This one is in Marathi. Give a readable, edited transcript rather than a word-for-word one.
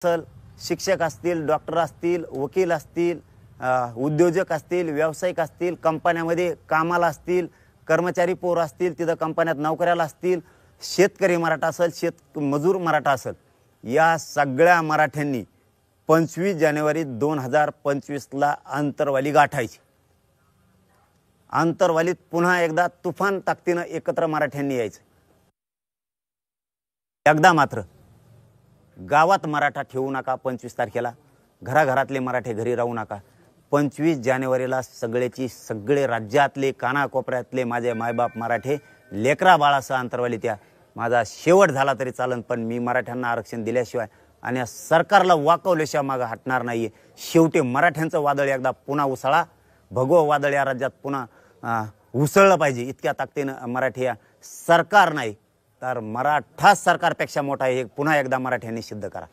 असेल, शिक्षक असतील, डॉक्टर असतील, वकील असतील, उद्योजक असतील, व्यावसायिक असतील, कंपन्यांमध्ये कामाला असतील, कर्मचारी पोर असतील, तिथं कंपन्यात नोकऱ्याला असतील, शेतकरी मराठा असेल, शेतमजूर मराठा असेल, या सगळ्या मराठ्यांनी 25 जानेवारी 2025ला अंतरवाली गाठायची। अंतरवालीत पुन्हा एकदा तुफान ताकदीने एकत्र मराठ्यांनी यायचं। एकदा मात्र गावात मराठा ठेवू नका। 25 तारखेला घराघरातले मराठे घरी राहू नका। 25 जानेवारीला सगळे राज्यातले कानाकोपऱ्यातले माझे मायबाप मराठे लेकरा बाळासह अंतरवालीत या। माझा शेवट झाला तरी चालन, पण मी मराठ्यांना आरक्षण दिल्याशिवाय आणि सरकारला वाकवल्याशिवाय मागे हटणार नाहीये। शेवटी मराठ्यांचं वादळ एकदा पुन्हा उसळा, भगवं वादळ या राज्यात पुन्हा उसळलं पाहिजे। इतक्या ताकदीनं मराठी या सरकार नाही तर मराठा सरकारपेक्षा मोठा आहे हे पुन्हा एकदा मराठ्यांनी सिद्ध करा।